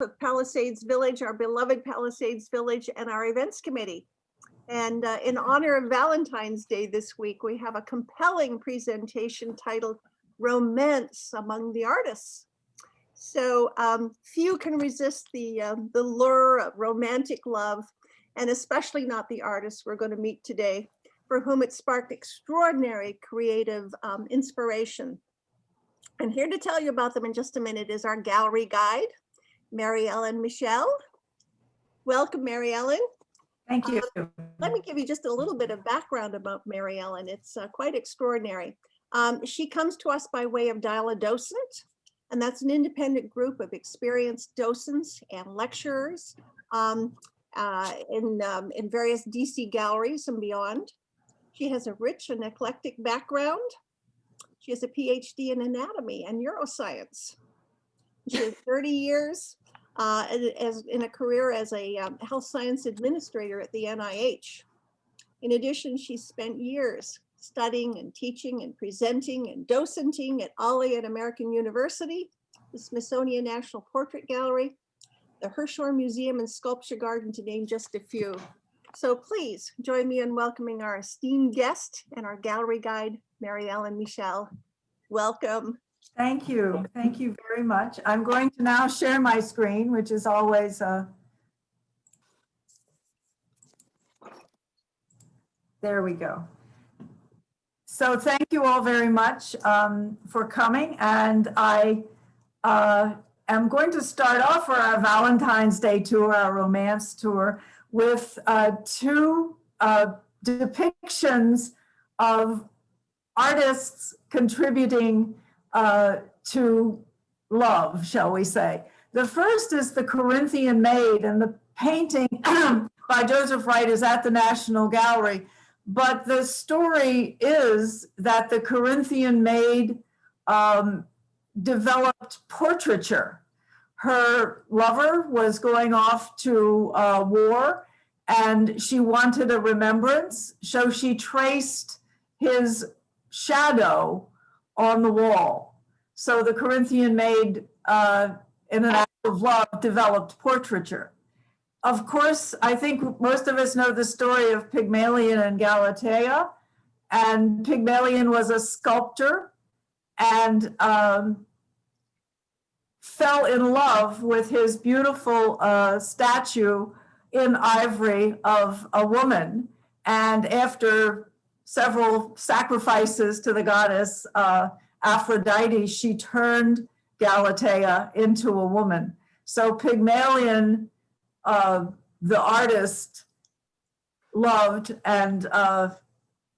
of Palisades Village, our beloved Palisades Village, and our events committee. And in honor of Valentine's Day this week, we have a compelling presentation titled Romance Among the Artists. So few can resist the lure of romantic love, and especially not the artists we're going to meet today, for whom it sparked extraordinary creative inspiration. And here to tell you about them in just a minute is our gallery guide, Mary Ellen Michel. Welcome, Mary Ellen. Thank you. Let me give you just a little bit of background about Mary Ellen. It's quite extraordinary. She comes to us by way of Docent, and that's an independent group of experienced docents and lecturers in various DC galleries and beyond. She has a rich and eclectic background. She has a PhD in anatomy and neuroscience. She has 30 years in a career as a health science administrator at the NIH. In addition, she spent years studying and teaching and presenting and docenting at Ali at American University, the Smithsonian National Portrait Gallery, the Hirshhorn Museum and Sculpture Garden, to name just a few. So please join me in welcoming our esteemed guest and our gallery guide, Mary Ellen Michel. Welcome. Thank you. Thank you very much. I'm going to now share my screen, which is always there we go. So thank you all very much for coming. And I am going to start off for our Valentine's Day tour, our romance tour, with two depictions of artists contributing to love, shall we say. The first is the Corinthian Maid, and the painting by Joseph Wright is at the National Gallery. But the story is that the Corinthian Maid developed portraiture. Her lover was going off to war, and she wanted a remembrance, so she traced his shadow on the wall. So the Corinthian Maid, in an act of love, developed portraiture. Of course, I think most of us know the story of Pygmalion and Galatea. And Pygmalion was a sculptor and fell in love with his beautiful statue in ivory of a woman. And after several sacrifices to the goddess Aphrodite, she turned Galatea into a woman. So Pygmalion, the artist, loved and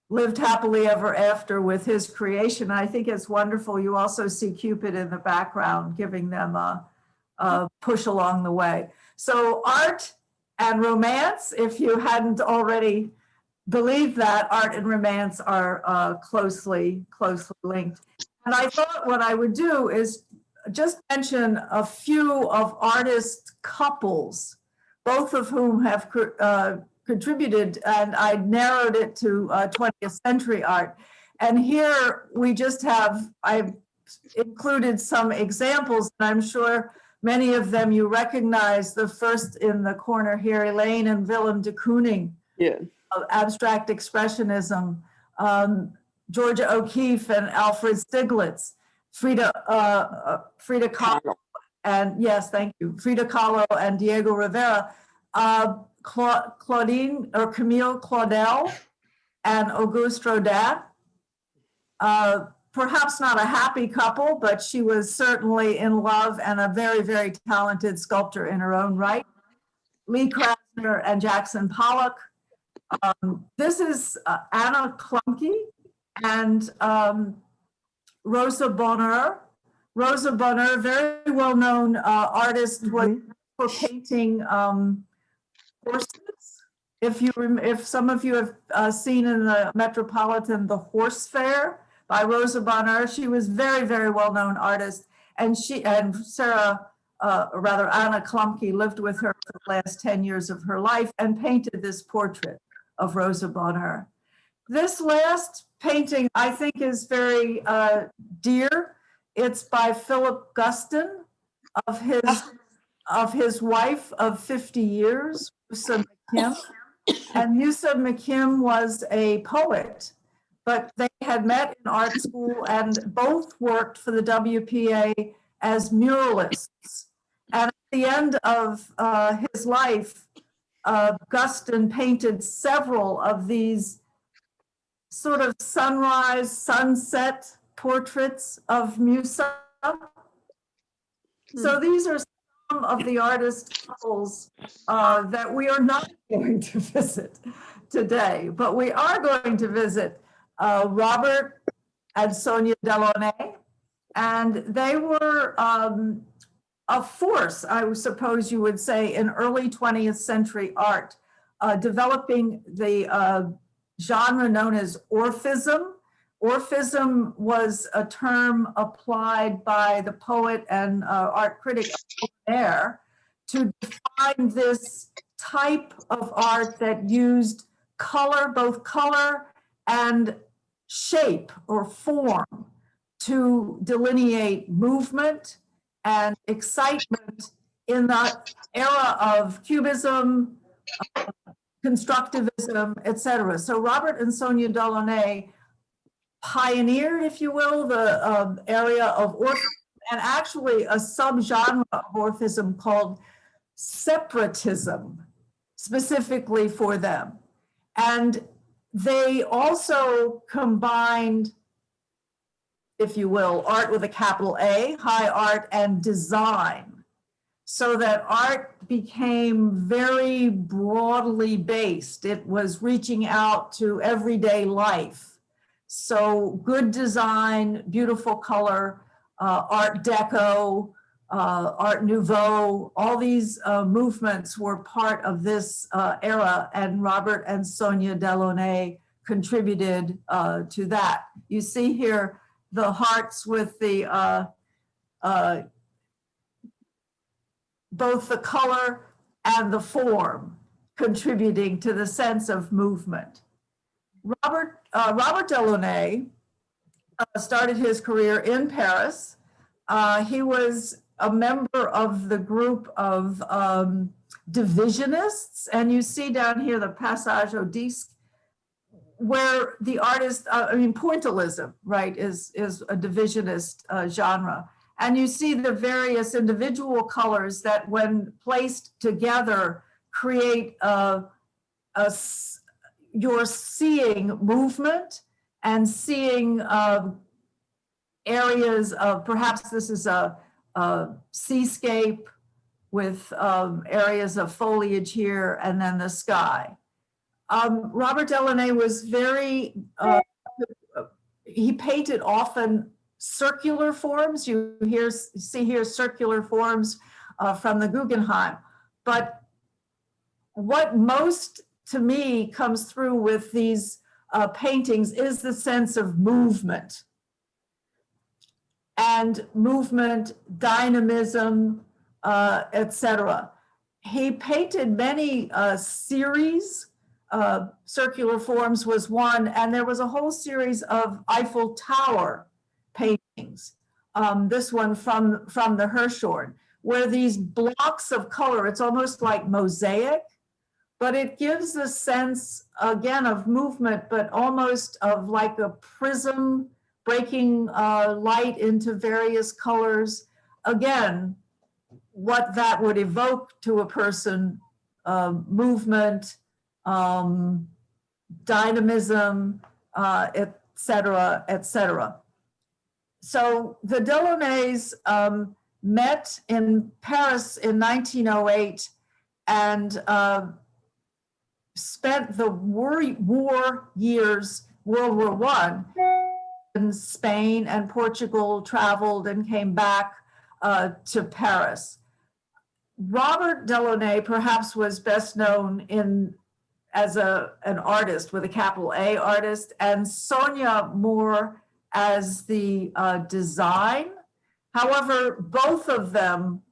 lived happily ever after with his creation. I think it's wonderful. You also see Cupid in the background giving them a push along the way. So art and romance, if you hadn't already believed that, art and romance are closely linked. And I thought what I would do is just mention a few of artist couples, both of whom have contributed, and I narrowed it to 20th century art. And here we just have, I've included some examples, and I'm sure many of them you recognize. The first in the corner here, Elaine and Willem de Kooning, Yeah. of abstract expressionism, Georgia O'Keeffe and Alfred Stieglitz, Frida Kahlo, and yes, thank you, Frida Kahlo and Diego Rivera, Claudine or Camille Claudel and Auguste Rodin. Perhaps not a happy couple, but she was certainly in love and a very, very talented sculptor in her own right. Lee Krasner and Jackson Pollock. This is Anna Klumke and Rosa Bonheur. Rosa Bonheur, very well-known artist, was for painting horses. If some of you have seen in the Metropolitan the Horse Fair by Rosa Bonheur, she was very, very well-known artist, and Anna Klumke lived with her for the last 10 years of her life and painted this portrait of Rosa Bonheur. This last painting I think is very dear. It's by Philip Guston of his of his wife of 50 years, Musa McKim. And Musa McKim was a poet, but they had met in art school and both worked for the WPA as muralists. And at the end of his life, Guston painted several of these sort of sunrise, sunset portraits of Musa. So these are some of the artist couples that we are not going to visit today, but we are going to visit Robert and Sonia Delaunay, and they were a force, I suppose you would say, in early 20th century art, developing the genre known as Orphism. Orphism was a term applied by the poet and art critic there to define this type of art that used color, both color and shape or form, to delineate movement and excitement in the era of cubism, constructivism, etc. So Robert and Sonia Delaunay pioneered, if you will, the area of Orphism, and actually a subgenre of Orphism called separatism, specifically for them. And they also combined, if you will, art with a capital A, high art, and design, so that art became very broadly based. It was reaching out to everyday life. So good design, beautiful color, Art Deco, Art Nouveau, all these movements were part of this era, and Robert and Sonia Delaunay contributed to that. You see here the hearts with the both the color and the form contributing to the sense of movement. Robert Delaunay started his career in Paris. He was a member of the group of divisionists, and you see down here the Passage au Disque, where the artist, pointillism, right, is a divisionist genre. And you see the various individual colors that, when placed together, create you're seeing movement and seeing areas of, perhaps this is a seascape with areas of foliage here, and then the sky. Robert Delaunay was very, he painted often circular forms. You see here circular forms from the Guggenheim. But what most, to me, comes through with these paintings is the sense of movement. And movement, dynamism, etc. He painted many series. Circular forms was one, and there was a whole series of Eiffel Tower paintings. This one from the Hirshhorn, where these blocks of color, it's almost like mosaic, but it gives a sense, again, of movement, but almost of like a prism breaking light into various colors. Again, what that would evoke to a person, movement, dynamism, et cetera, et cetera. So the Delaunays met in Paris in 1908 and spent the war years, World War I, in Spain and Portugal, traveled and came back to Paris. Robert Delaunay perhaps was best known as an artist with a capital A artist, and Sonia more as the design. However, both of them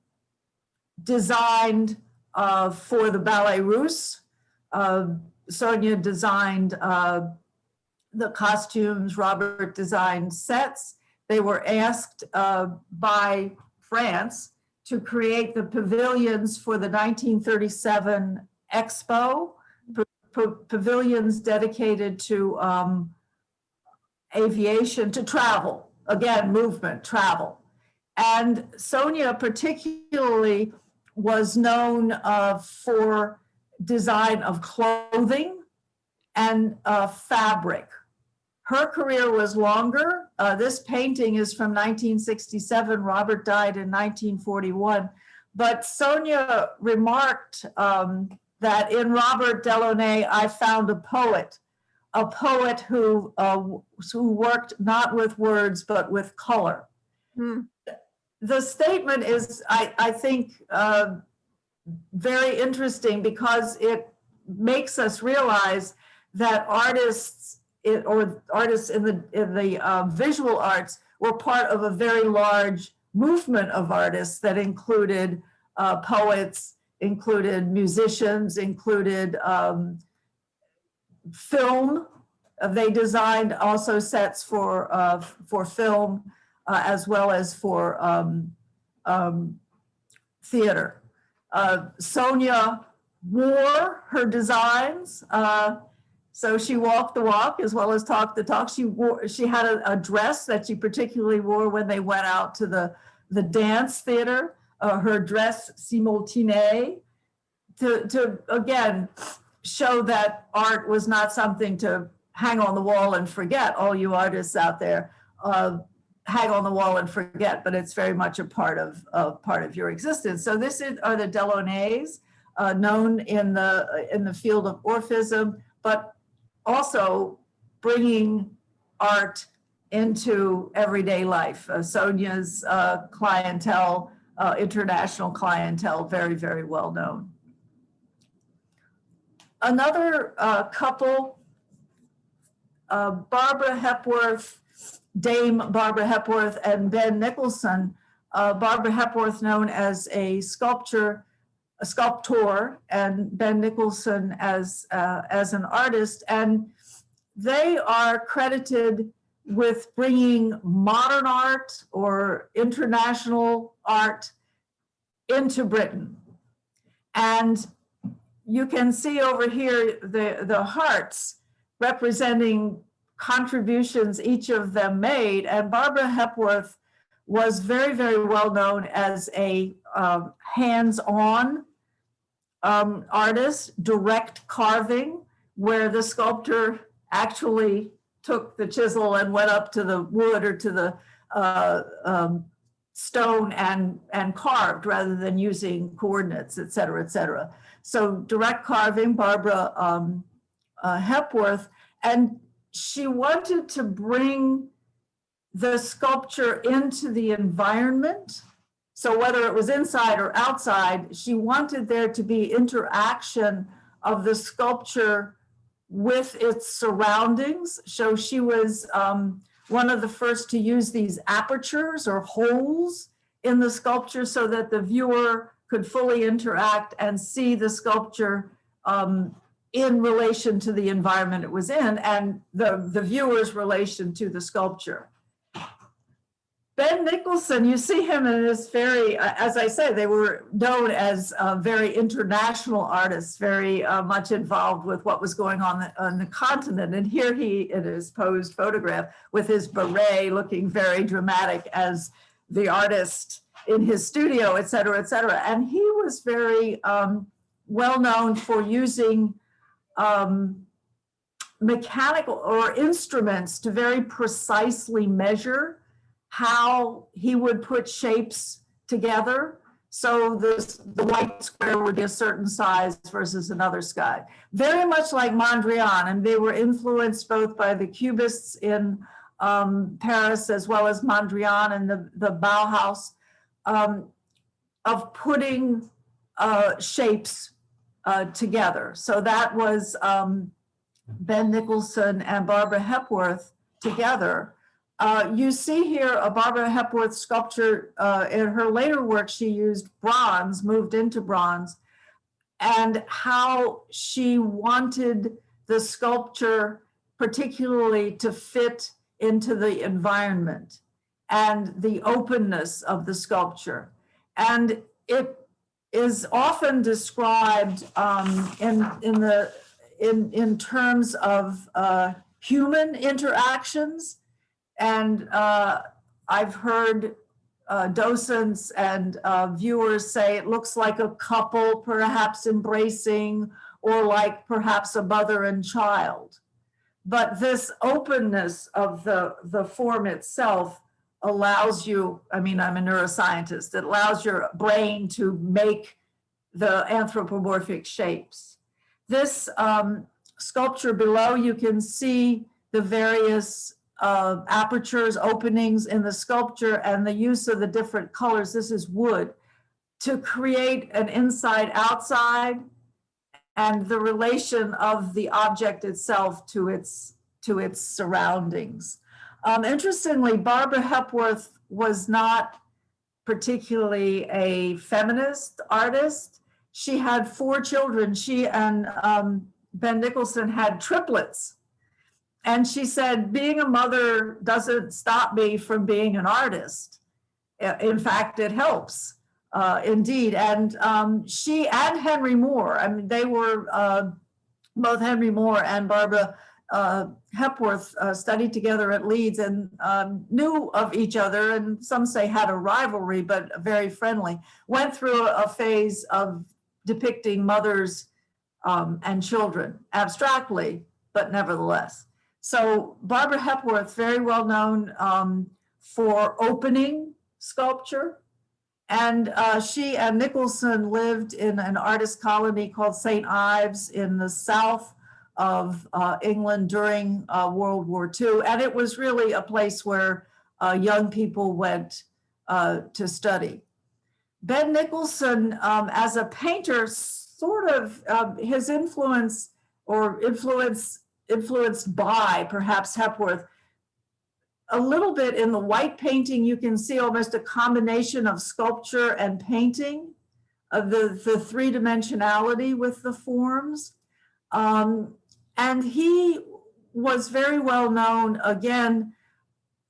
designed for the Ballet Russe. Sonia designed the costumes, Robert designed sets. They were asked by France to create the pavilions for the 1937 Expo, pavilions dedicated to aviation, to travel, again, movement, travel. And Sonia particularly was known for design of clothing and fabric. Her career was longer. This painting is from 1967. Robert died in 1941. But Sonia remarked that in Robert Delaunay, I found a poet who worked not with words, but with color. Mm. The statement is, I think, very interesting because it makes us realize that artists in the visual arts were part of a very large movement of artists that included poets, included musicians, included film. They designed also sets for film as well as for theater. Sonia wore her designs. So she walked the walk as well as talked the talk. She had a dress that she particularly wore when they went out to the dance theater. Her dress simultané to again show that art was not something to hang on the wall and forget. All you artists out there, hang on the wall and forget, but it's very much a part of your existence. So are the Delaunays, known in the field of Orphism, but also bringing art into everyday life. Sonia's clientele, international clientele, very, very well known. Another couple, Barbara Hepworth, Dame Barbara Hepworth and Ben Nicholson. Barbara Hepworth known as a sculptor, and Ben Nicholson as an artist. And they are credited with bringing modern art or international art into Britain. And you can see over here the hearts representing contributions each of them made. And Barbara Hepworth was very, very well known as a hands-on artist, direct carving, where the sculptor actually took the chisel and went up to the wood or to the stone and carved rather than using coordinates, et cetera, et cetera. So direct carving, Barbara Hepworth, and she wanted to bring the sculpture into the environment. So whether it was inside or outside, she wanted there to be interaction of the sculpture with its surroundings. So she was one of the first to use these apertures or holes in the sculpture so that the viewer could fully interact and see the sculpture in relation to the environment it was in and the viewer's relation to the sculpture. Ben Nicholson, you see him in this very, as I said, they were known as very international artists, very much involved with what was going on the continent. And here he, in his posed photograph with his beret looking very dramatic as the artist in his studio, et cetera, et cetera. And he was very well known for using mechanical or instruments to very precisely measure how he would put shapes together. So the white square would be a certain size versus another sky. Very much like Mondrian, and they were influenced both by the cubists in Paris as well as Mondrian and the Bauhaus, of putting shapes together. So that was Ben Nicholson and Barbara Hepworth together. You see here a Barbara Hepworth sculpture. In her later work, she used bronze, moved into bronze, and how she wanted the sculpture particularly to fit into the environment and the openness of the sculpture. And it is often described in terms of human interactions. And I've heard docents and viewers say it looks like a couple perhaps embracing, or like perhaps a mother and child. But this openness of the form itself allows you, I mean, I'm a neuroscientist, it allows your brain to make the anthropomorphic shapes. This sculpture below, you can see the various apertures, openings in the sculpture, and the use of the different colors. This is wood, to create an inside-outside and the relation of the object itself to its surroundings. Interestingly, Barbara Hepworth was not particularly a feminist artist. She had 4 children. She and Ben Nicholson had triplets. And she said, being a mother doesn't stop me from being an artist. In fact, it helps, indeed. And she and Henry Moore, I mean, they were, both Henry Moore and Barbara Hepworth studied together at Leeds and knew of each other, and some say had a rivalry, but very friendly. Went through a phase of depicting mothers and children, abstractly, but nevertheless. So Barbara Hepworth, very well known for opening sculpture. And she and Nicholson lived in an artist colony called St. Ives in the south of England during World War II. And it was really a place where young people went to study. Ben Nicholson, as a painter, sort of his influence or influenced by perhaps Hepworth, a little bit in the white painting, you can see almost a combination of sculpture and painting, of the three-dimensionality with the forms. And he was very well known, again,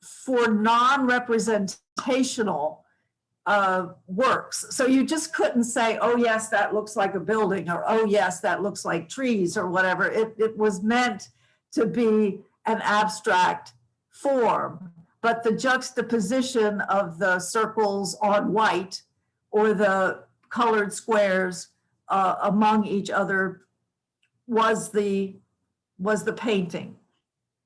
for non-representational works. So you just couldn't say, oh, yes, that looks like a building, or oh, yes, that looks like trees, or whatever. It was meant to be an abstract form, but the juxtaposition of the circles on white or the colored squares among each other was the painting.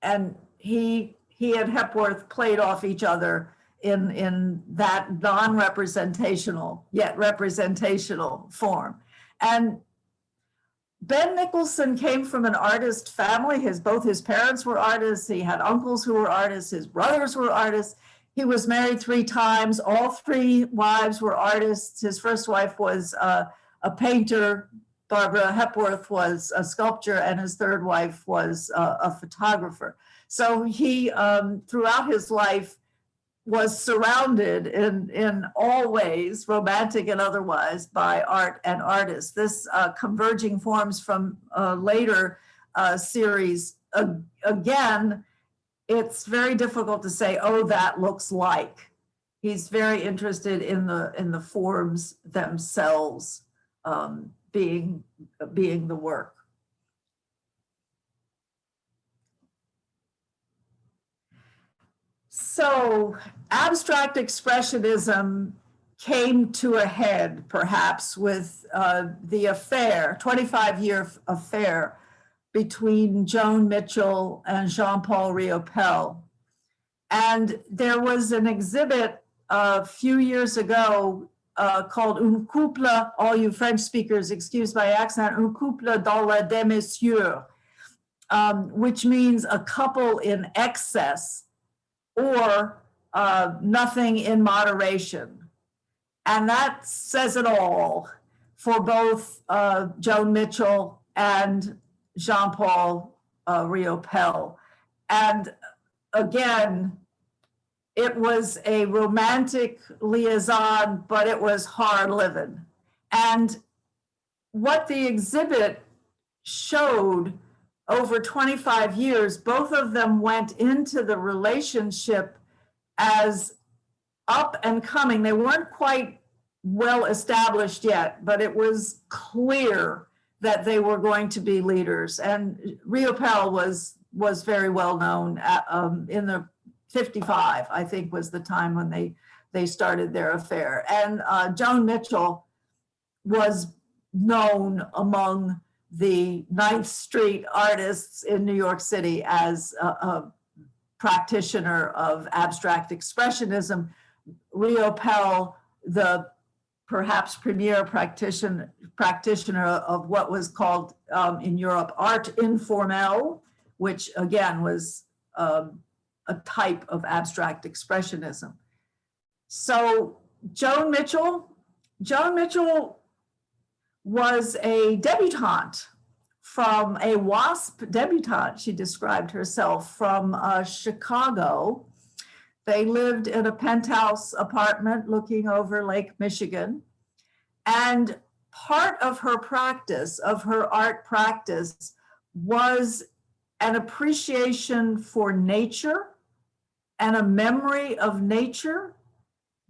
And he and Hepworth played off each other in that non-representational yet representational form. And Ben Nicholson came from an artist family. Both his parents were artists. He had uncles who were artists. His brothers were artists. He was married 3 times. All 3 wives were artists. His first wife was a painter. Barbara Hepworth was a sculptor, and his 3rd wife was a photographer. So he, throughout his life, was surrounded in all ways, romantic and otherwise, by art and artists. This Converging Forms from a later series, again, it's very difficult to say, oh, that looks like. He's very interested in the forms themselves being the work. So abstract expressionism came to a head, perhaps, with the affair, 25-year affair between Joan Mitchell and Jean-Paul Riopelle. And there was an exhibit a few years ago called Un couple, all you French speakers, excuse my accent, Un couple dans la démesure, which means a couple in excess, or nothing in moderation. And that says it all for both Joan Mitchell and Jean-Paul Riopelle. And again, it was a romantic liaison, but it was hard living. And what the exhibit showed over 25 years, both of them went into the relationship as up and coming. They weren't quite well established yet, but it was clear that they were going to be leaders. And Riopelle was very well known in the 55, I think, was the time when they started their affair. And Joan Mitchell was known among the 9th Street artists in New York City as a practitioner of abstract expressionism. Riopelle, the perhaps premier practitioner of what was called in Europe art informel, which again was a type of abstract expressionism. So Joan Mitchell was a debutante from a WASP debutante, she described herself, from Chicago. They lived in a penthouse apartment looking over Lake Michigan. And part of her practice, of her art practice, was an appreciation for nature and a memory of nature,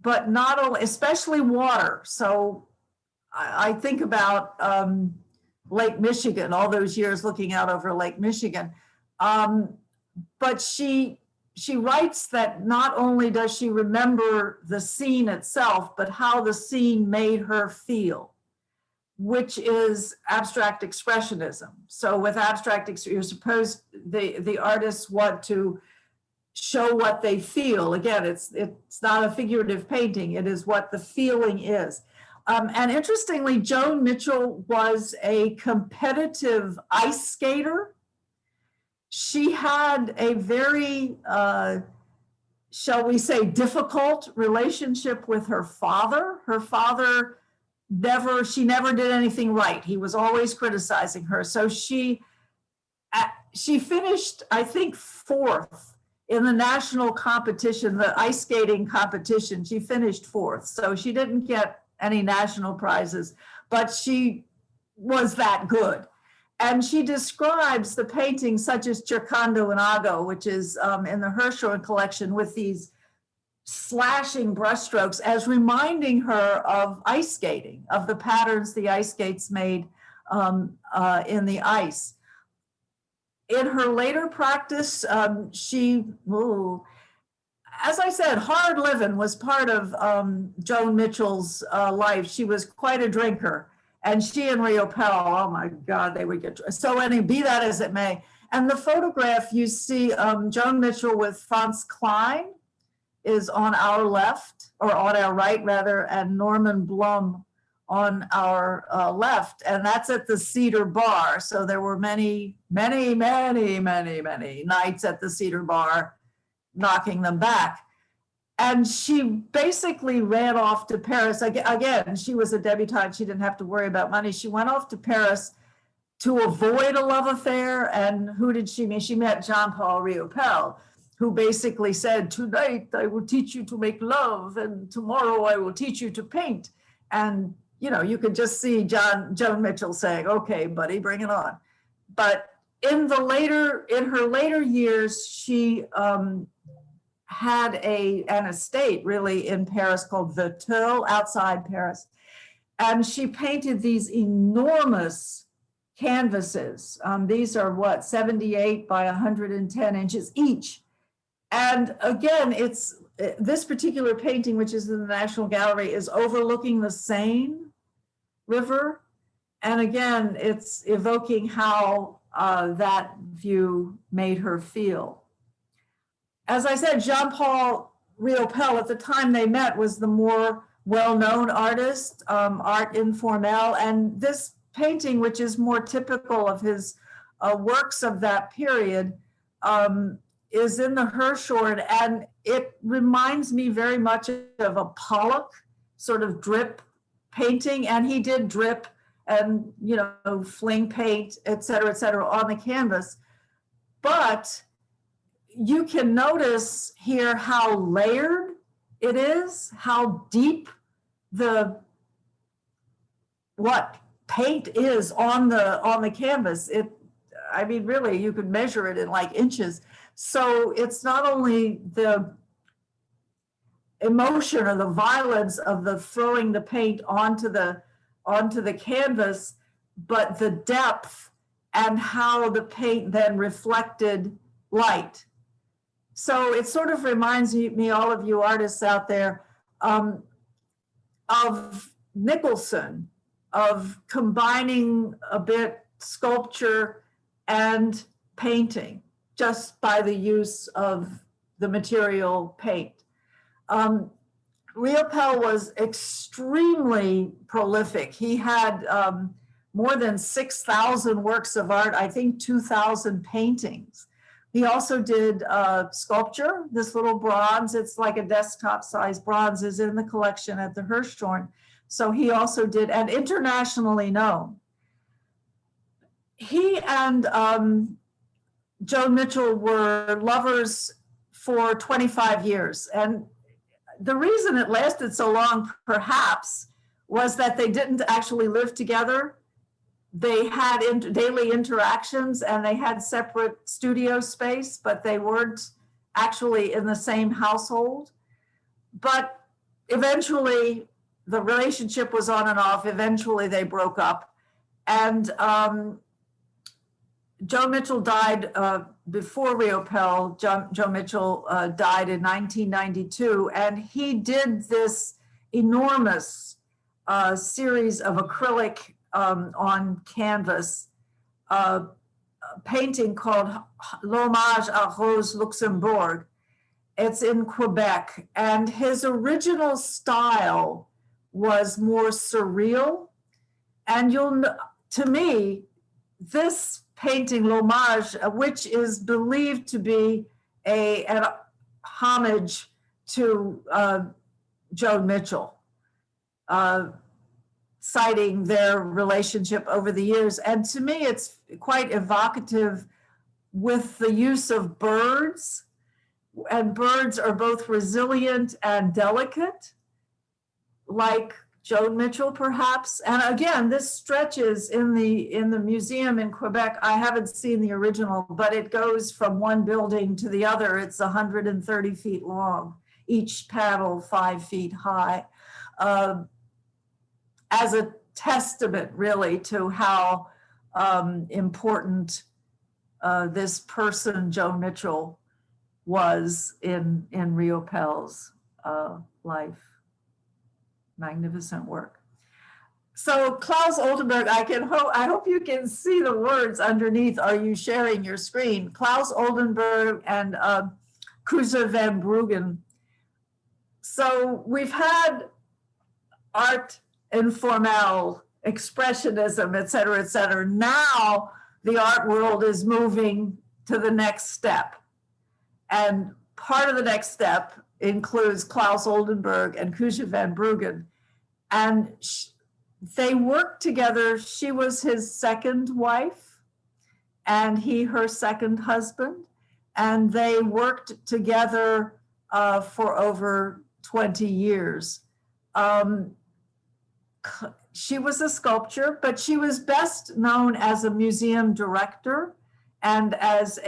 but not only, especially water. So I think about Lake Michigan, all those years looking out over Lake Michigan. But she writes that not only does she remember the scene itself, but how the scene made her feel, which is abstract expressionism. So with abstract, you're supposed, the artists want to show what they feel. Again, it's not a figurative painting, it is what the feeling is. And interestingly, Joan Mitchell was a competitive ice skater. She had a very, shall we say, difficult relationship with her father. Her father she never did anything right. He was always criticizing her. So she finished, I think, 4th in the national competition, the ice skating competition. She finished 4th. So she didn't get any national prizes, but she was that good. And she describes the paintings such as Cercando and Ago, which is in the Hirshhorn collection, with these slashing brushstrokes, as reminding her of ice skating, of the patterns the ice skates made in the ice. In her later practice, as I said, hard living was part of Joan Mitchell's life. She was quite a drinker. And she and Riopelle, oh my God, they would get, so anyway, be that as it may. And the photograph you see, Joan Mitchell with Franz Klein is on our left, or on our right rather, and Norman Blum on our left. And that's at the Cedar Bar. So there were many, many, many, many, many nights at the Cedar Bar knocking them back. And she basically ran off to Paris. Again, she was a debutante. She didn't have to worry about money. She went off to Paris to avoid a love affair. And who did she meet? She met Jean-Paul Riopelle, who basically said, tonight I will teach you to make love, and tomorrow I will teach you to paint. And, you know, you could just see Joan Mitchell saying, okay, buddy, bring it on. But in her later years, she had an estate really in Paris called Verteuil, outside Paris. And she painted these enormous canvases. These are what, 78 by 110 inches each. And again, this particular painting, which is in the National Gallery, is overlooking the Seine River. And again, it's evoking how that view made her feel. As I said, Jean-Paul Riopelle, at the time they met, was the more well-known artist, art informel. And this painting, which is more typical of his works of that period, is in the Hirshhorn, and it reminds me very much of a Pollock sort of drip painting. And he did drip and, you know, fling paint, et cetera, on the canvas. But you can notice here how layered it is, how deep what paint is on the canvas. I mean, really, you could measure it in like inches. So it's not only emotion or the violence of the throwing the paint onto the canvas, but the depth and how the paint then reflected light. So it sort of reminds me, all of you artists out there, of Nicholson, of combining a bit sculpture and painting just by the use of the material paint. Riopelle was extremely prolific. He had more than 6,000 works of art, I think 2,000 paintings. He also did sculpture. This little bronze, it's like a desktop size bronze, is in the collection at the Hirshhorn. So he also did, and internationally known. He and Joan Mitchell were lovers for 25 years. And the reason it lasted so long, perhaps, was that they didn't actually live together. They had daily interactions and they had separate studio space, but they weren't actually in the same household. But eventually the relationship was on and off. Eventually they broke up. And Joan Mitchell died before Riopelle. Joan Mitchell died in 1992, and he did this enormous series of acrylic on canvas, painting called L'Hommage à Rose Luxembourg. It's in Quebec, and his original style was more surreal. And to me, this painting, L'Hommage, which is believed to be an homage to Joan Mitchell, citing their relationship over the years. And to me, it's quite evocative with the use of birds. And birds are both resilient and delicate, like Joan Mitchell, perhaps. And again, this stretches in the museum in Quebec. I haven't seen the original, but it goes from one building to the other. It's 130 feet long, each panel 5 feet high, as a testament, really, to how important this person, Joan Mitchell, was in Riopelle's life. Magnificent work. So Klaus Oldenburg, I hope you can see the words underneath. Are you sharing your screen? Klaus Oldenburg and Kruser van Bruggen. So we've had art informel, expressionism, et cetera, et cetera. Now the art world is moving to the next step. And part of the next step includes Klaus Oldenburg and Kruser van Bruggen. And they worked together. She was his second wife, and he her second husband. And they worked together for over 20 years. She was a sculptor, but she was best known as a museum director and as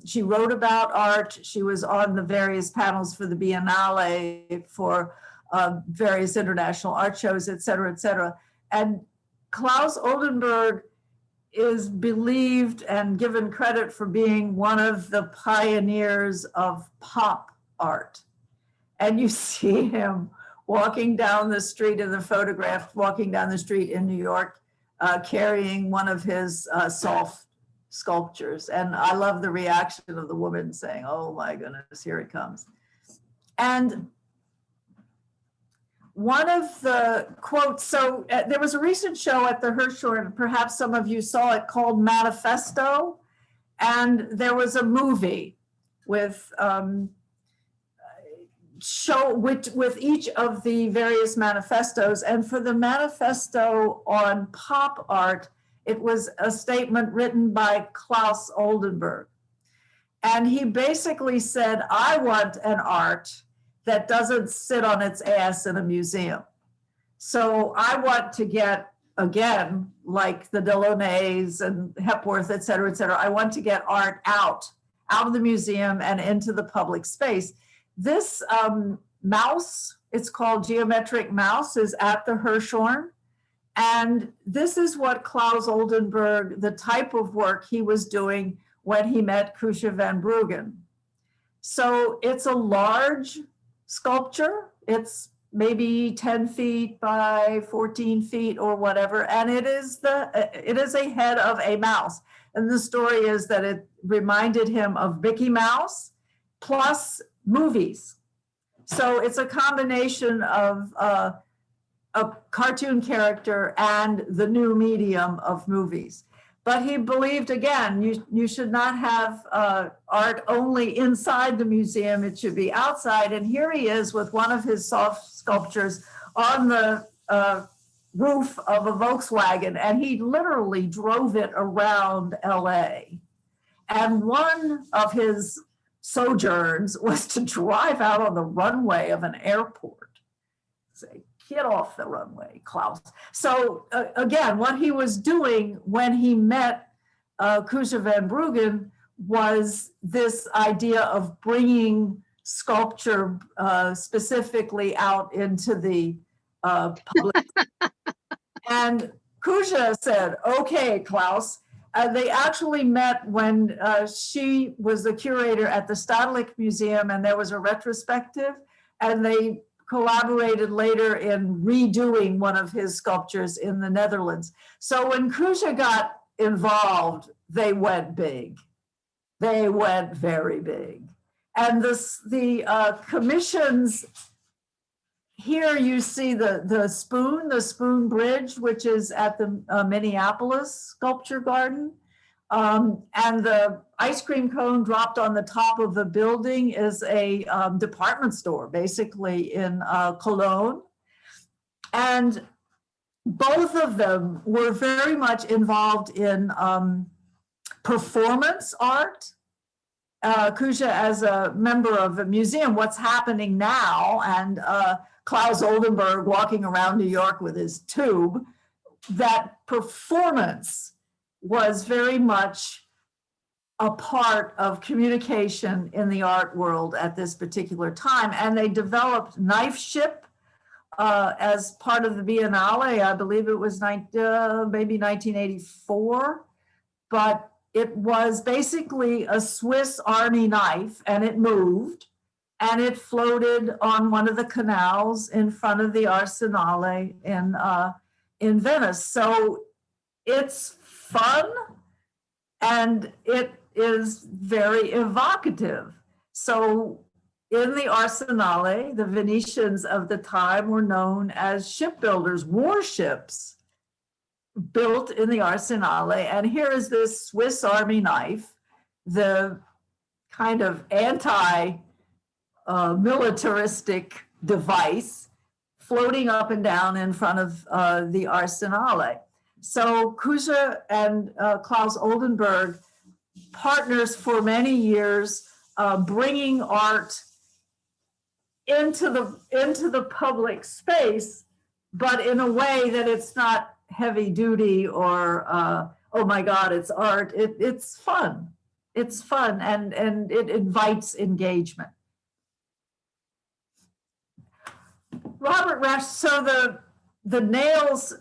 she wrote about art. She was on the various panels for the Biennale, for various international art shows, et cetera, et cetera. And Klaus Oldenburg is believed and given credit for being one of the pioneers of pop art. And you see him walking down the street in the photograph, walking down the street in New York, carrying one of his soft sculptures. And I love the reaction of the woman saying, oh my goodness, here it comes. And one of the quotes, so there was a recent show at the Hirshhorn, perhaps some of you saw it, called Manifesto. And there was a movie with with each of the various manifestos. And for the manifesto on pop art, it was a statement written by Klaus Oldenburg. And he basically said, I want an art that doesn't sit on its ass in a museum. So I want to get, again, like the Delaunay's and Hepworth, et cetera, I want to get art out of the museum and into the public space. This mouse, it's called Geometric Mouse, is at the Hirshhorn. And this is what Klaus Oldenburg, the type of work he was doing when he met Kusha van Bruggen. So it's a large sculpture. It's maybe 10 feet by 14 feet or whatever. And it is a head of a mouse. And the story is that it reminded him of Mickey Mouse plus movies. So it's a combination of a cartoon character and the new medium of movies. But he believed, again, you should not have art only inside the museum, it should be outside. And here he is with one of his soft sculptures on the roof of a Volkswagen, and he literally drove it around LA. And one of his sojourns was to drive out on the runway of an airport. Say, get off the runway, Klaus. So again, what he was doing when he met Kusha van Bruggen was this idea of bringing sculpture specifically out into the public. And Kusha said, okay, Klaus. They actually met when she was the curator at the Stedelijk Museum, and there was a retrospective, and they collaborated later in redoing one of his sculptures in the Netherlands. So when Kusha got involved, they went big. They went very big. And the commissions, here you see the spoon bridge, which is at the Minneapolis Sculpture Garden. And the ice cream cone dropped on the top of the building is a department store, basically in Cologne. And both of them were very much involved in performance art. Kusha as a member of a museum, what's happening now, and Klaus Oldenburg walking around New York with his tube, that performance was very much a part of communication in the art world at this particular time. And they developed Knife Ship as part of the Biennale. I believe it was maybe 1984, but it was basically a Swiss Army knife, and it moved, and it floated on one of the canals in front of the Arsenale in Venice. So it's fun, and it is very evocative. So in the Arsenale, the Venetians of the time were known as shipbuilders, warships built in the Arsenale. And here is this Swiss Army knife, the kind of anti-militaristic device, floating up and down in front of the Arsenale. So Kusha and Klaus Oldenburg, partners for many years, bringing art into the public space, but in a way that it's not heavy duty or oh my God, it's art. It's fun. It's fun, and it invites engagement. Robert Rash, so the nails,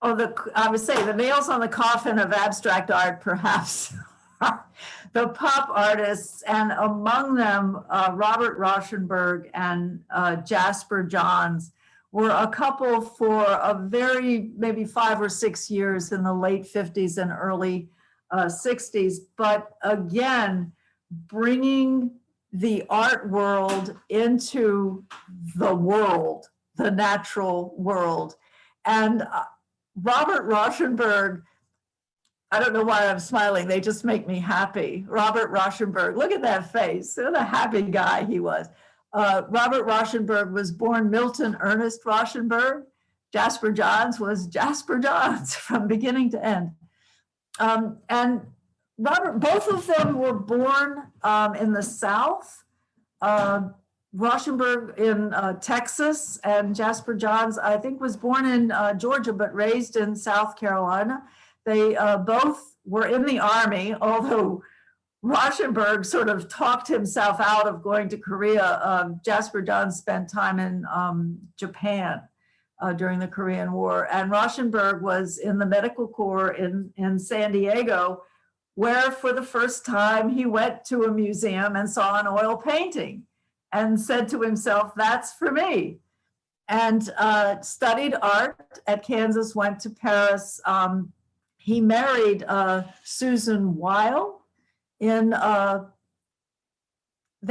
or I would say the nails on the coffin of abstract art, perhaps, the pop artists, and among them, Robert Rauschenberg and Jasper Johns were a couple for a very, maybe 5 or 6 years in the late 50s and early 60s. But again, bringing the art world into the world, the natural world. And Robert Rauschenberg, I don't know why I'm smiling, they just make me happy. Robert Rauschenberg, look at that face, what a happy guy he was. Robert Rauschenberg was born Milton Ernest Rauschenberg. Jasper Johns was Jasper Johns from beginning to end. And Robert, both of them were born in the South. Rauschenberg in Texas, and Jasper Johns, I think, was born in Georgia, but raised in South Carolina. They both were in the Army, although Rauschenberg sort of talked himself out of going to Korea. Jasper Johns spent time in Japan during the Korean War, and Rauschenberg was in the medical corps in San Diego, where for the first time he went to a museum and saw an oil painting and said to himself, that's for me. And studied art at Kansas, went to Paris. He married Susan Weil. They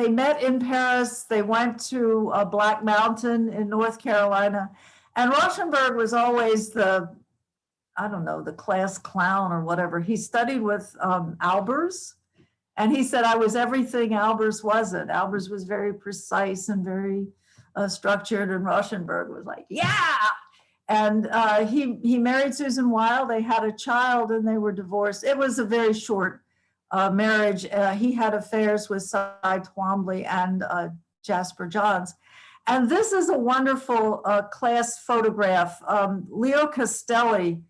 met in Paris. They went to Black Mountain in North Carolina. And Rauschenberg was always the class clown or whatever. He studied with Albers. And he said, I was everything Albers wasn't. Albers was very precise and very structured. And Rauschenberg was like, yeah. And he married Susan Weil. They had a child and they were divorced. It was a very short marriage. He had affairs with Cy Twombly and Jasper Johns. And this is a wonderful class photograph. Leo Castelli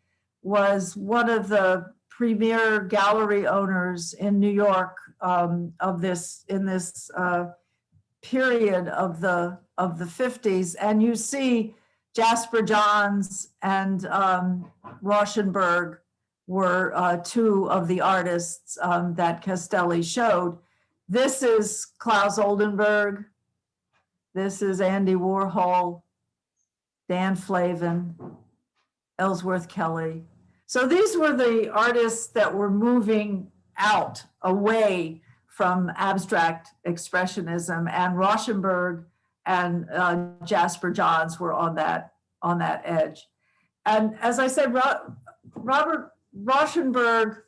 was one of the premier gallery owners in New York in this period of the 50s. And you see Jasper Johns and Rauschenberg were two of the artists that Castelli showed. This is Klaus Oldenburg. This is Andy Warhol, Dan Flavin, Ellsworth Kelly. So these were the artists that were moving out, away from abstract expressionism, and Rauschenberg and Jasper Johns were on that edge. And as I said, Robert Rauschenberg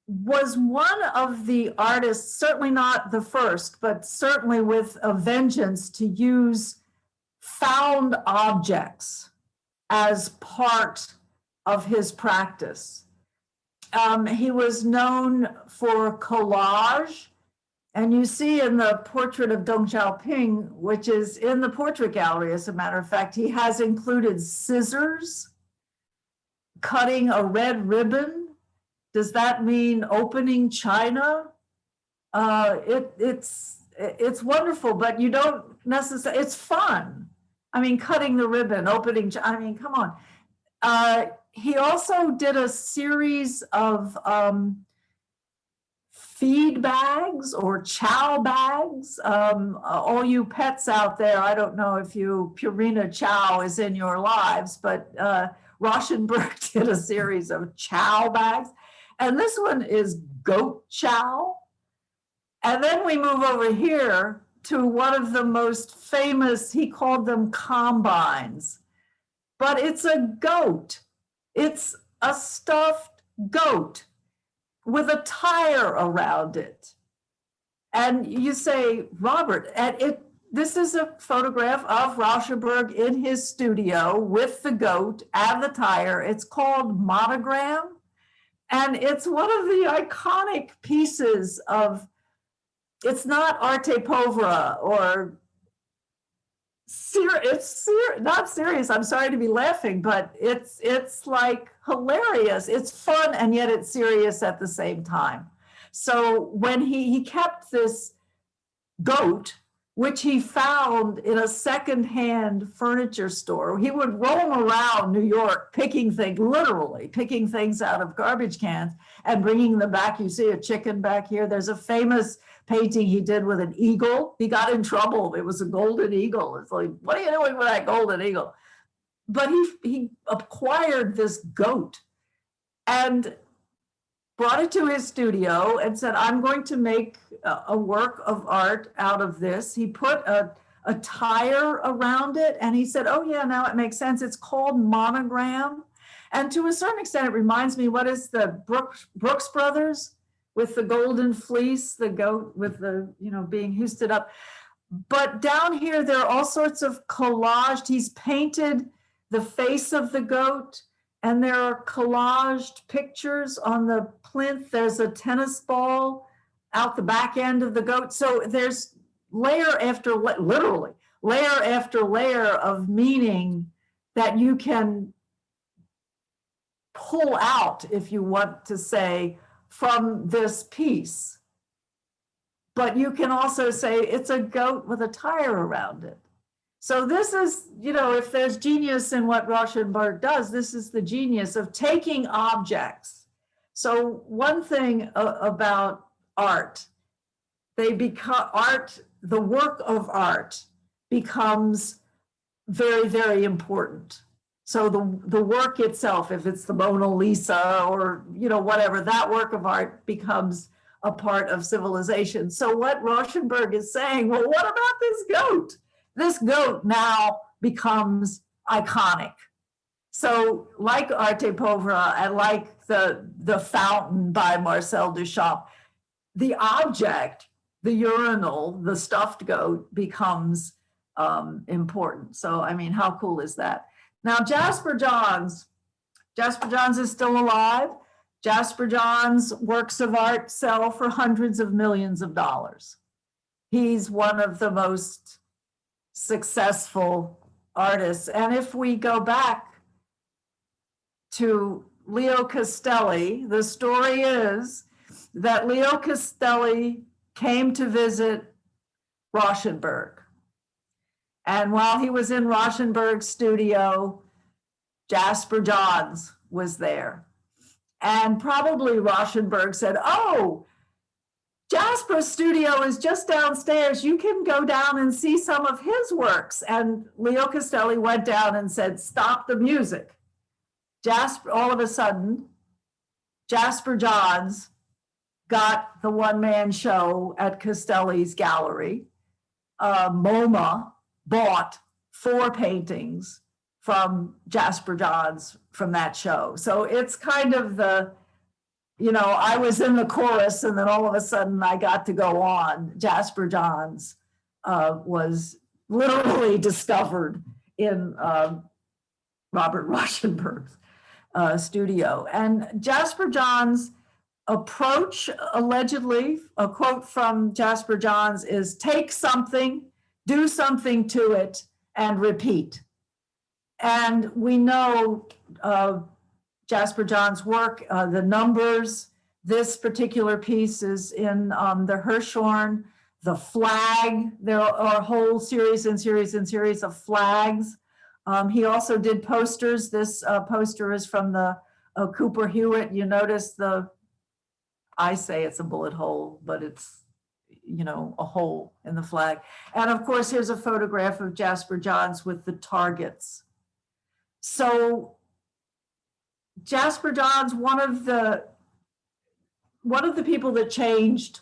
was one of the artists, certainly not the first, but certainly with a vengeance, to use found objects as part of his practice. He was known for collage, and you see in the portrait of Deng Xiaoping, which is in the portrait gallery, as a matter of fact, he has included scissors, cutting a red ribbon. Does that mean opening China? It's wonderful, but you don't necessarily, it's fun. I mean, cutting the ribbon, opening, I mean, come on. He also did a series of feed bags or chow bags. All you pets out there, I don't know if Purina Chow is in your lives, but Rauschenberg did a series of chow bags. And this one is goat chow. And then we move over here to one of the most famous, he called them combines, but it's a goat. It's a stuffed goat with a tire around it. And you say, Robert, this is a photograph of Rauschenberg in his studio with the goat and the tire. It's called Monogram. And it's one of the iconic pieces of, it's not arte povera or not serious. I'm sorry to be laughing, but it's like hilarious. It's fun and yet it's serious at the same time. So when he kept this goat, which he found in a secondhand furniture store. He would roam around New York literally picking things out of garbage cans and bringing them back. You see a chicken back here. There's a famous painting he did with an eagle. He got in trouble. It was a golden eagle. It's like, what are you doing with that golden eagle? But he acquired this goat and brought it to his studio and said, I'm going to make a work of art out of this. He put a tire around it and he said, oh yeah, now it makes sense. It's called Monogram. And to a certain extent, it reminds me, what is the Brooks Brothers with the golden fleece, the goat with the, being hoisted up. But down here, there are all sorts of collaged, he's painted the face of the goat, and there are collaged pictures on the plinth. There's a tennis ball out the back end of the goat. So there's layer after layer of meaning that you can pull out, if you want to say, from this piece. But you can also say it's a goat with a tire around it. So this is, you know, if there's genius in what Rauschenberg does, this is the genius of taking objects. So one thing about art, they become art, the work of art becomes very, very important. So the work itself, if it's the Mona Lisa or, you know, whatever, that work of art becomes a part of civilization. So what Rauschenberg is saying, well, what about this goat? This goat now becomes iconic. So like Arte Povera and like the fountain by Marcel Duchamp, the object, the urinal, the stuffed goat becomes important. So, I mean, how cool is that? Now, Jasper Johns is still alive. Jasper Johns' works of art sell for hundreds of millions of dollars. He's one of the most successful artists. And if we go back to Leo Castelli, the story is that Leo Castelli came to visit Rauschenberg. And while he was in Rauschenberg's studio, Jasper Johns was there. And probably Rauschenberg said, oh, Jasper's studio is just downstairs. You can go down and see some of his works. And Leo Castelli went down and said, stop the music. Jasper, all of a sudden, Jasper Johns got the one-man show at Castelli's gallery. MoMA bought 4 paintings from Jasper Johns from that show. So it's kind of the, you know, I was in the chorus and then all of a sudden I got to go on. Jasper Johns was literally discovered in Robert Rauschenberg's studio. And Jasper Johns' approach, allegedly, a quote from Jasper Johns is, take something, do something to it, and repeat. And we know Jasper Johns' work, the numbers. This particular piece is in the Hirshhorn, the flag. There are a whole series and series and series of flags. He also did posters. This poster is from the Cooper Hewitt. You notice I say it's a bullet hole, but it's, you know, a hole in the flag. And of course, here's a photograph of Jasper Johns with the targets. So Jasper Johns, one of the people that changed,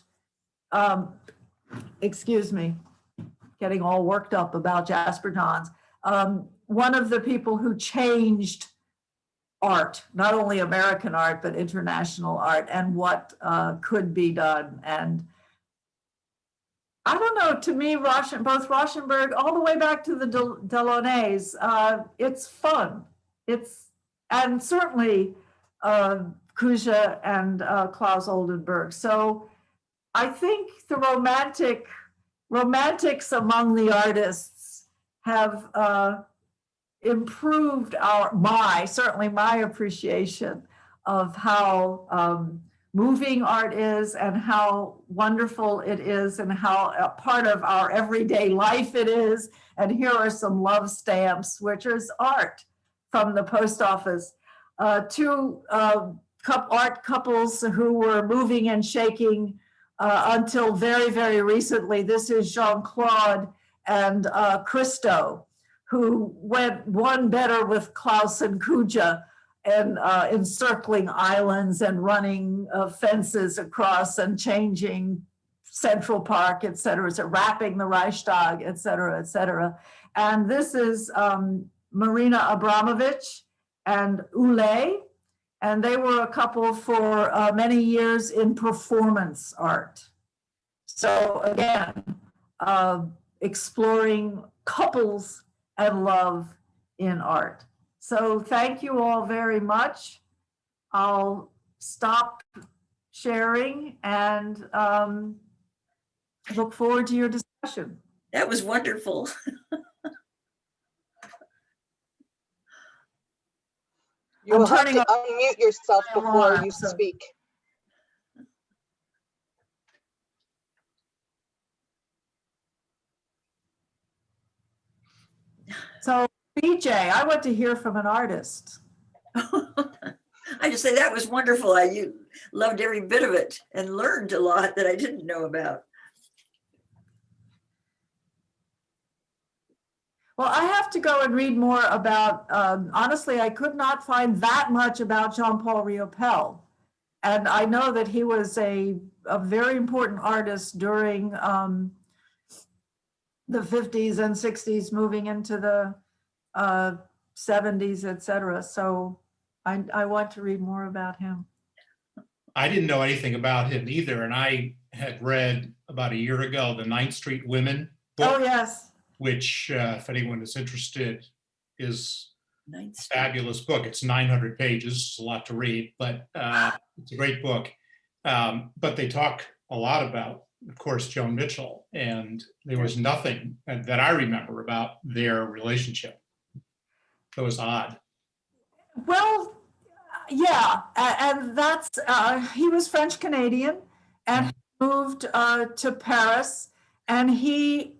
excuse me, getting all worked up about Jasper Johns, one of the people who changed art, not only American art, but international art, and what could be done. And I don't know, to me, both Rauschenberg, all the way back to the Delaunay's, it's fun. And certainly Kuja and Klaus Oldenburg. So I think the romantics among the artists have improved certainly my appreciation of how moving art is and how wonderful it is and how a part of our everyday life it is. And here are some love stamps, which is art from the post office. 2 art couples who were moving and shaking until very, very recently. This is Jean-Claude and Christo, who won better with Klaus and Kuja, and encircling islands and running fences across and changing Central Park, et cetera, so wrapping the Reichstag, et cetera, et cetera. And this is Marina Abramovich and Ule, and they were a couple for many years in performance art. So again, exploring couples and love in art. So thank you all very much. I'll stop sharing and look forward to your discussion. That was wonderful. You will have to unmute yourself before you speak. So BJ, I want to hear from an artist. I just say that was wonderful. I loved every bit of it and learned a lot that I didn't know about. Well, I have to go and read more about, honestly, I could not find that much about Jean-Paul Riopelle. And I know that he was a very important artist during the 50s and 60s, moving into the 70s, et cetera. So I want to read more about him. I didn't know anything about him either. And I had read about a year ago, the 9th Street Women book, Oh, yes. which if anyone is interested is Ninth a fabulous book. It's 900 pages, it's a lot to read, but it's a great book. But they talk a lot about, of course, Joan Mitchell, and there was nothing that I remember about their relationship. It was odd. Well, yeah, and that's, he was French Canadian and moved to Paris, and he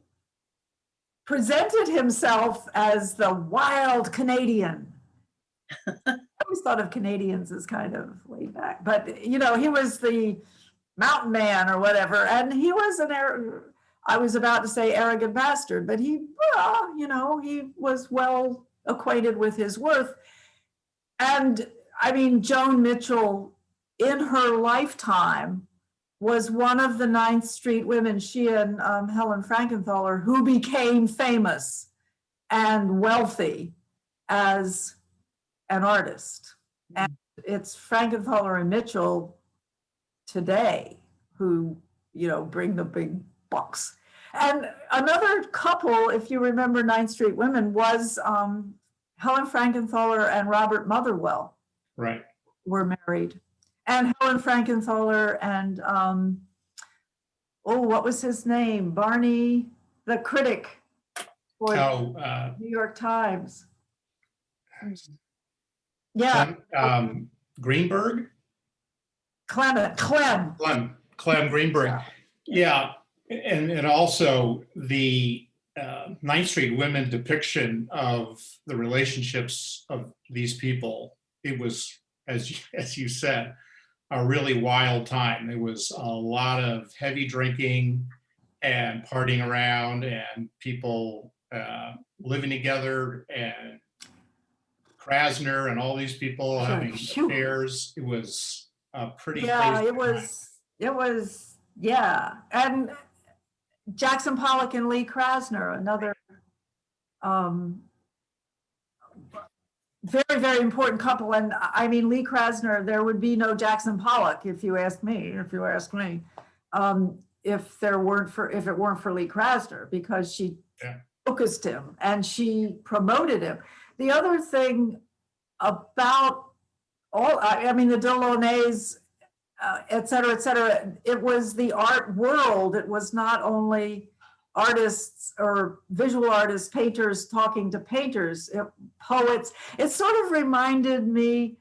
presented himself as the wild Canadian. I always thought of Canadians as kind of laid back, but you know, he was the mountain man or whatever, and he was I was about to say arrogant bastard, but he, well, you know, he was well acquainted with his worth. And I mean, Joan Mitchell in her lifetime was one of the 9th Street women, she and Helen Frankenthaler, who became famous and wealthy as an artist. And it's Frankenthaler and Mitchell today who, you know, bring the big bucks. And another couple, if you remember 9th Street Women, was Helen Frankenthaler and Robert Motherwell. Right. Were married. And Helen Frankenthaler and, what was his name? Barney, the critic for the New York Times. Yeah. Greenberg? Clem Greenberg. Yeah. And also the 9th Street Women depiction of the relationships of these people, it was, as you said, a really wild time. There was a lot of heavy drinking and partying around and people living together, and Krasner and all these people having affairs. It was pretty crazy. It was, yeah. And Jackson Pollock and Lee Krasner, another very, very important couple. And I mean, Lee Krasner, there would be no Jackson Pollock, if you ask me, if it weren't for Lee Krasner, because she focused him and she promoted him. The other thing about the Delaunay's, et cetera, it was the art world. It was not only artists or visual artists, painters talking to painters, poets. It sort of reminded me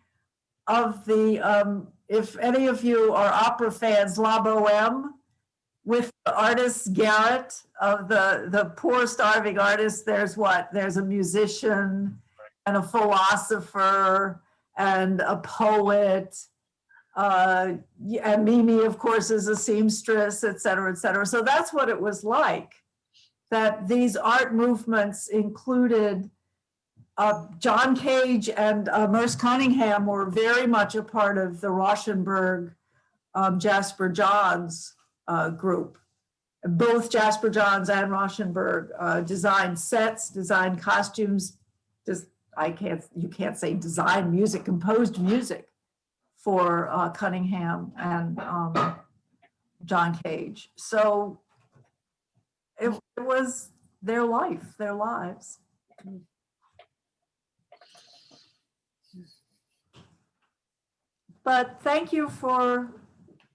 of the, if any of you are opera fans, La Boheme, with the artist Garrett, of the poor starving artist. There's a musician and a philosopher and a poet. And Mimi, of course, is a seamstress, et cetera, et cetera. So that's what it was like, that these art movements included John Cage and Merce Cunningham were very much a part of the Rauschenberg, Jasper Johns group. Both Jasper Johns and Rauschenberg designed sets, designed costumes. You can't say design music, composed music for Cunningham and John Cage. So it was their life, their lives. But thank you for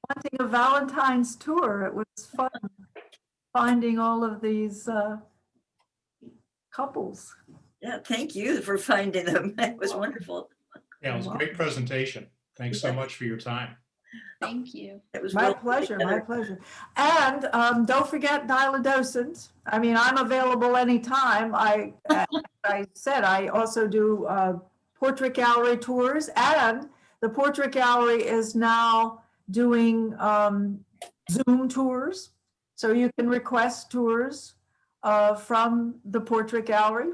wanting a Valentine's tour. It was fun finding all of these couples. Yeah, thank you for finding them. It was wonderful. Yeah, it was a great presentation. Thanks so much for your time. Thank you. That was My well pleasure, put my together. pleasure. And don't forget Docent. I mean, I'm available anytime. As I said, I also do portrait gallery tours, and the portrait gallery is now doing Zoom tours. So you can request tours from the portrait gallery.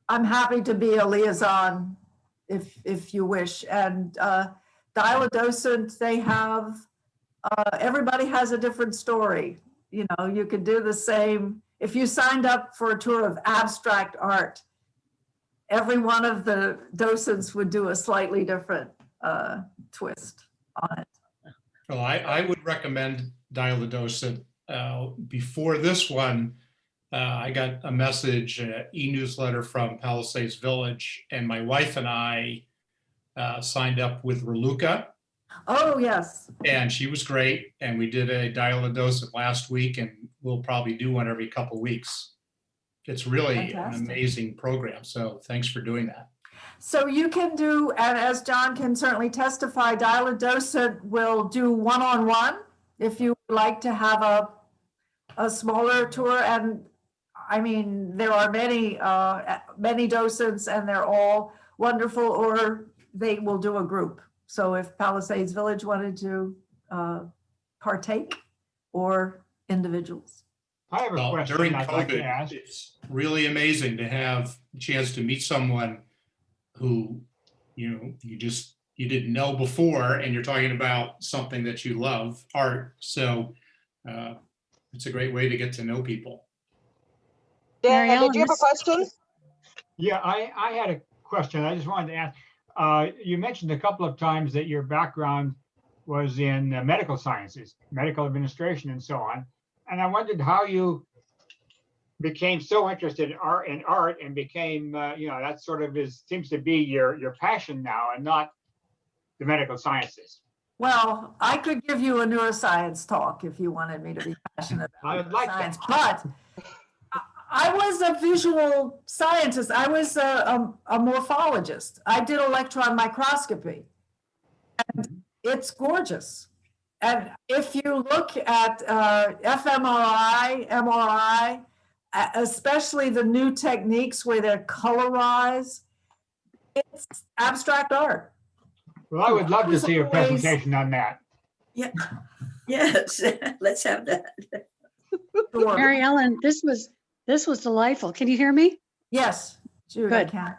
I'm happy to be a liaison if you wish. And Docent, they have everybody has a different story. You know, you could do the same. If you signed up for a tour of abstract art, every one of the docents would do a slightly different twist on it. Well, I would recommend Dial the Docent. Before this one, I got a message, e-newsletter from Palisades Village, and my wife and I signed up with Raluca, Oh, yes. and she was great. And we did a Dial the Docent last week, and we'll probably do one every couple weeks. It's really an Fantastic. amazing program. So thanks for doing that. So you can do, and as John can certainly testify, Docent will do one-on-one if you would like to have a smaller tour. And I mean, there are many docents, and they're all wonderful, or they will do a group. So if Palisades Village wanted to partake, or individuals. I have a Well, question during I'd like to COVID, ask. it's really amazing to have a chance to meet someone who, you didn't know before, and you're talking about something that you love, art. So it's a great way to get to know people. Mary Dan, Ellen, did you have a this- question? Yeah, I had a question. I just wanted to ask. You mentioned a couple of times that your background was in medical sciences, medical administration, and so on. And I wondered how you became so interested in art and became, that sort of seems to be your passion now, and not the medical sciences. Well, I could give you a neuroscience talk if you wanted me to be passionate I about would like that. science, but I was a visual scientist. I was a morphologist. I did electron microscopy, and it's gorgeous. And if you look at fMRI, MRI, especially the new techniques where they're colorized, it's abstract art. Well, I would love to was see a always- presentation on that. Yeah. Yes, let's have that. Sure. Mary Ellen, this was delightful. Can you hear me? Yes, Jude, I Good. can.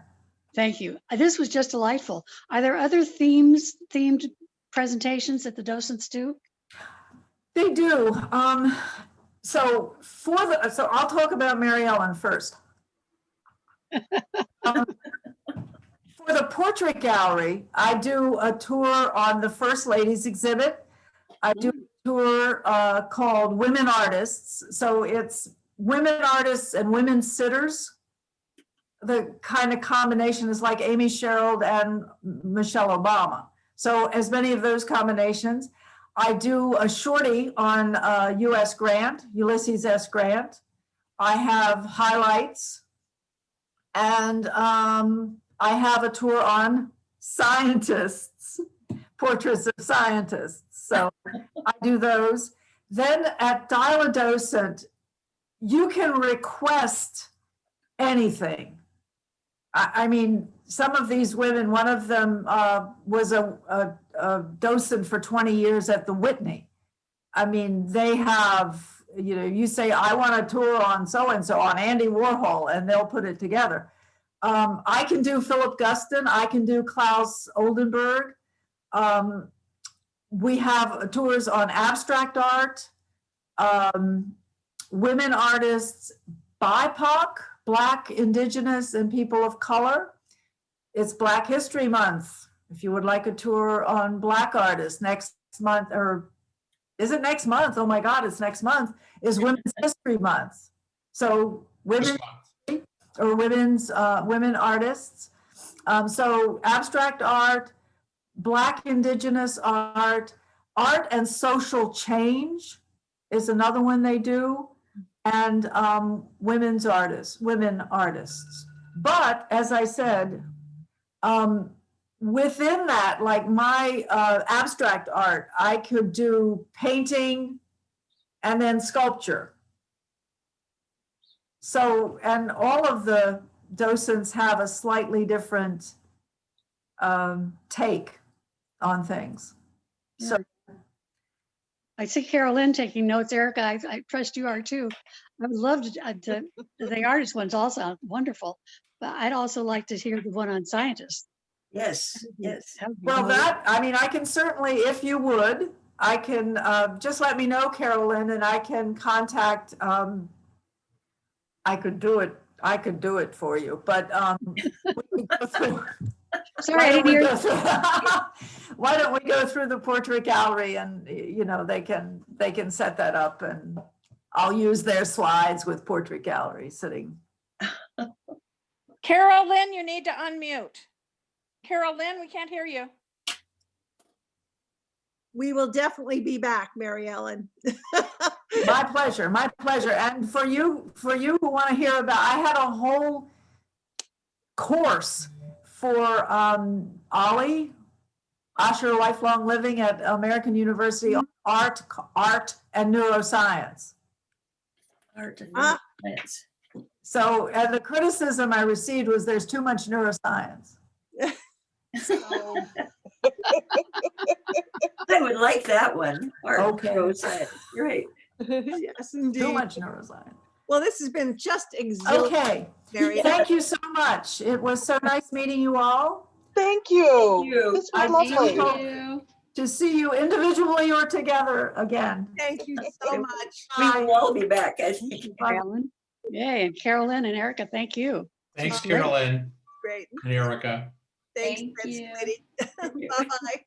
Thank you. This was just delightful. Are there other themed presentations that the docents do? They do. So I'll talk about Mary Ellen first. For the portrait gallery, I do a tour on the First Ladies exhibit. I do a tour called Women Artists. So it's women artists and women sitters. The kind of combination is like Amy Sherald and Michelle Obama. So as many of those combinations. I do a shorty on Ulysses S. Grant. I have highlights, and I have a tour on scientists, portraits of scientists. So I do those. Then at Docent, you can request anything. I mean, some of these women, one of them was a docent for 20 years at the Whitney. I mean, they have, you say, I want a tour on so-and-so, on Andy Warhol, and they'll put it together. I can do Philip Guston. I can do Klaus Oldenburg. We have tours on abstract art, women artists, BIPOC, Black, Indigenous, and people of color. It's Black History Month. If you would like a tour on Black artists next month, or is it next month? Oh my God, it's next month, is Women's History Month. So This women month. or women artists. So abstract art, Black Indigenous art, art and social change is another one they do, and women artists. But as I said, within that, like my abstract art, I could do painting and then sculpture. So, and all of the docents have a slightly different take on things. So, I see Carolyn taking notes. Erica, I trust you are too. I would love to the artist ones also wonderful, but I'd also like to hear the one on scientists. Yes, yes. That would be well, really- that, I mean, I can certainly, if you would, I can just let me know, Carolyn, and I can contact, I could do it for you, but we can go through- Sorry, I didn't hear. why don't we go through the portrait gallery and, you know, they can set that up and I'll use their slides with portrait gallery sitting. Carolyn, you need to unmute. Carolyn, we can't hear you. We will definitely be back, Mary Ellen. My pleasure, my pleasure. And for you who want to hear about, I had a whole course for Ollie, Osher Lifelong Living at American University on art and neuroscience. Art and Ah. science. So, and the criticism I received was there's too much neuroscience. So, I would like that one. Art and Okay. neuroscience. Great. Yes, too indeed. much neuroscience. Well, this has been just exhilarating. Okay, Mary Ellen. thank you so much. It was so nice meeting you all. Thank you. you. This I was do lovely. hope to see you individually or together again. Thank you so much. We will all be back, I think. Carolyn. Yay, and Carolyn and Erica, thank you. Thanks, Great. Carolyn Great. and Erica. Thanks, Thank Prince you. Lady. Bye-bye.